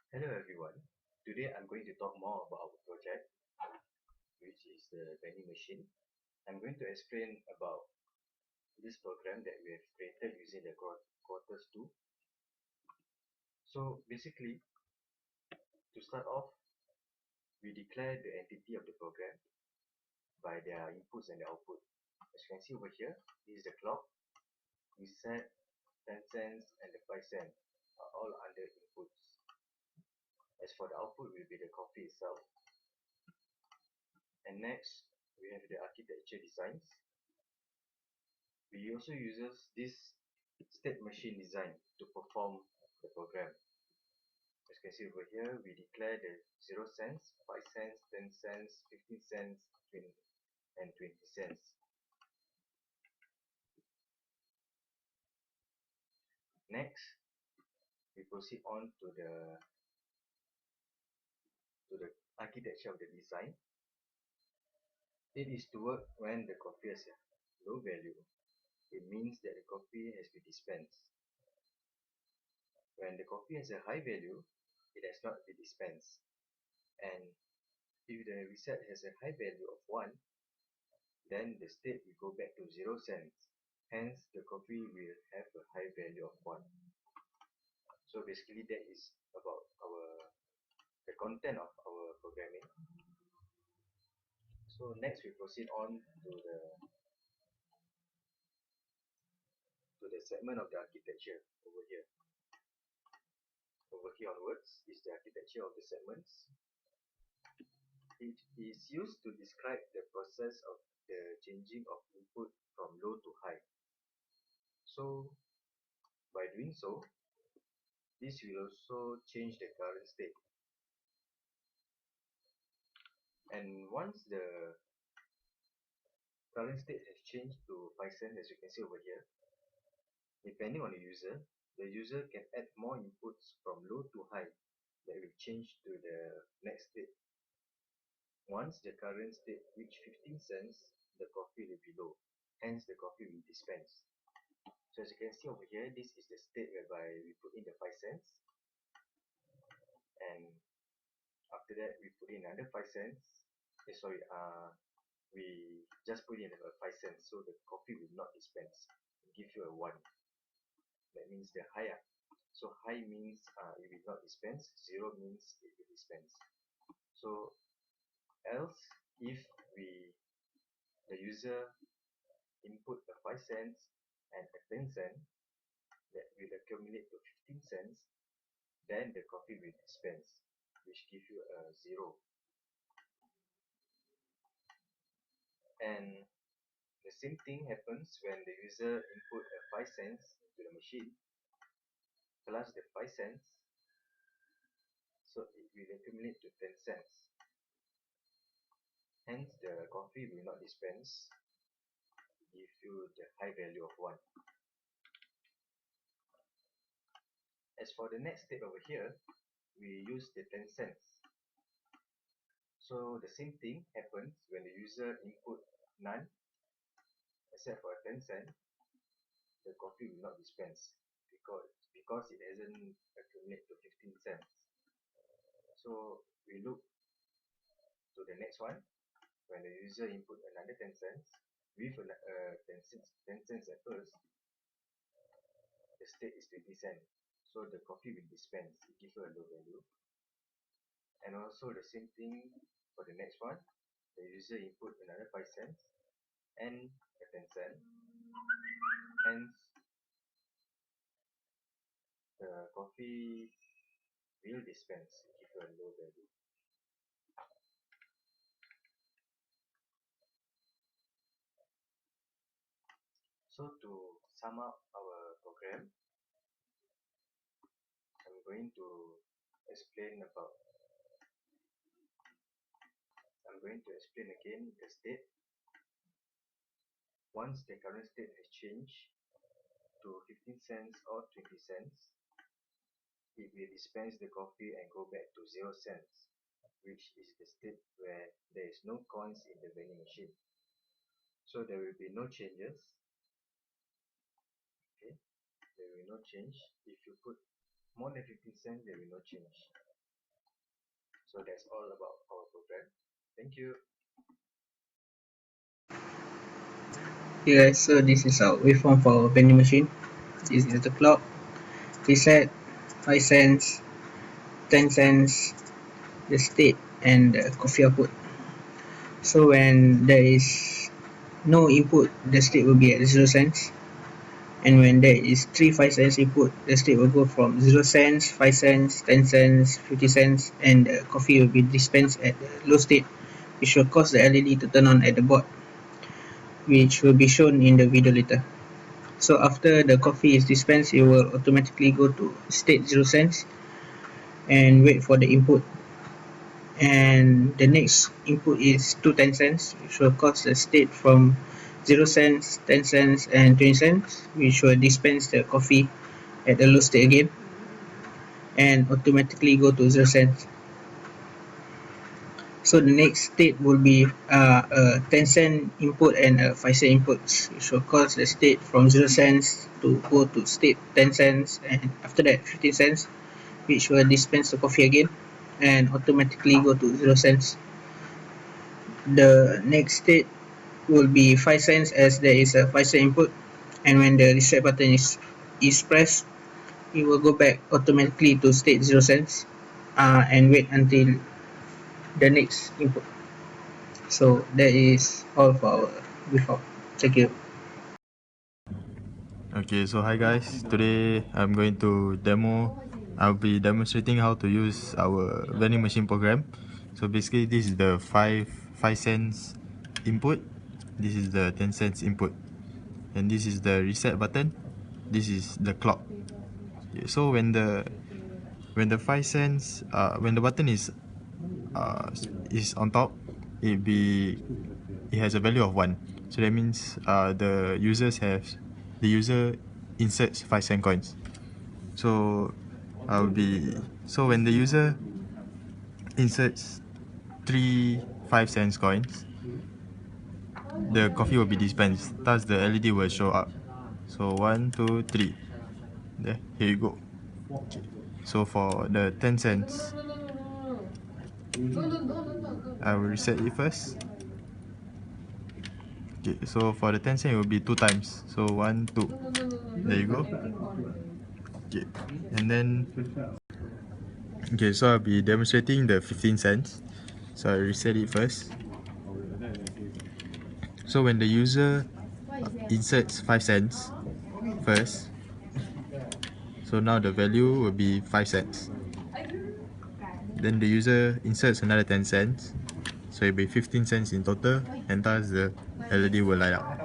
Hello everyone. Today I'm going to talk more about our project, which is the vending machine. I'm going to explain about this program that we have created using the quarters 2. So basically, to start off, we declare the entity of the program by their inputs and the output. As you can see over here, this is the clock. We set 10 cents and the 5 cents are all under inputs. As for the output will be the coffee itself. And next, we have the architecture designs. We also uses this state machine design to perform the program. As you can see over here, we declare the 0 cents, 5 cents, 10 cents, 15 cents, 20, and 20 cents. Next, we proceed on to the architecture of the design. It is to work when the coffee has a low value. It means that the coffee has been dispensed. When the coffee has a high value, it has not been dispensed. And if the reset has a high value of 1, then the state will go back to 0 cents. Hence, the coffee will have a high value of 1. So basically that is about the content of our programming. So next we proceed on to the segment of the architecture over here. Over here onwards is the architecture of the segments. It is used to describe the process of the changing of input from low to high. So by doing so, this will also change the current state. And once the current state has changed to 5 cents, as you can see over here, depending on the user can add more inputs from low to high that will change to the next state. Once the current state reach 15 cents, the coffee will be low. Hence the coffee will dispense. So as you can see over here, this is the state whereby we put in the 5 cents. And after that we put in another 5 cents. We just put in 5 cents, so the coffee will not dispense. It give you a 1. That means the higher. So high means it will not dispense, 0 means it will dispense. So else if the user input a 5 cents and a 10 cent, that will accumulate to 15 cents, then the coffee will dispense, which give you a 0. And the same thing happens when the user input a 5 cents to the machine plus the 5 cents, so it will accumulate to 10 cents. Hence the coffee will not dispense, give you the high value of 1. As for the next step over here, we use the 10 cents. So the same thing happens when the user input none except for 10 cents, the coffee will not dispense because it hasn't accumulated to 15 cents. So we look to the next one. When the user input another 10 cents with 10 cents at first, the state is 20 cents. So the coffee will dispense, it gives you a low value. And also the same thing for the next one. The user input another 5 cents and a 10 cent. Hence, the coffee will dispense, give you a low value. So to sum up our program, I'm going to explain again the state. Once the current state has changed to 15 cents or 20 cents, it will dispense the coffee and go back to 0 cents, which is the state where there is no coins in the vending machine. So there will be no changes. Okay, there will be no change. If you put more than 15 cents, there will be no change. So that's all about our program. Thank you. Okay guys, so this is our waveform for our vending machine. This is the clock, reset, 5 cents, 10 cents, the state, and the coffee output. So when there is no input, the state will be at 0 cents. And when there is 3 5 cents input, the state will go from 0 cents, 5 cents, 10 cents, 50 cents, and the coffee will be dispensed at the low state, which will cause the LED to turn on at the board, which will be shown in the video later. So after the coffee is dispensed, it will automatically go to state 0 cents and wait for the input. And the next input is 2 10 cents, which will cause the state from 0 cents, 10 cents, and 20 cents, which will dispense the coffee at the low state again and automatically go to 0 cents. So the next state will be a 10 cent input and a 5 cent input, which will cause the state from 0 cents to go to state 10 cents, and after that 15 cents, which will dispense the coffee again and automatically go to 0 cents. The next state will be 5 cents, as there is a 5 cent input, and when the reset button is pressed, it will go back automatically to state 0 cents and wait until the next input. So that is all for our before. Thank you. Okay, so hi guys. Today I'll be demonstrating how to use our vending machine program. So basically this is the 5 cents input, this is the 10 cents input, and this is the reset button, this is the clock. Okay, so when the 5 cents when the button is on top, it has a value of 1. So that means the user inserts 5 cent coins. So when the user inserts 3 5 cents coins, the coffee will be dispensed, thus the LED will show up. So 1 2 3, there, here you go. Okay. So for the 10 cents, I will reset it first. Okay, so for the 10 cents it will be 2 times, so 1 2, there you go. Okay, and then okay, so I'll be demonstrating the 15 cents. So I reset it first. So when the user inserts 5 cents first, so now the value will be 5 cents. Then the user inserts another 10 cents, so it'll be 15 cents in total, and thus the LED will light up.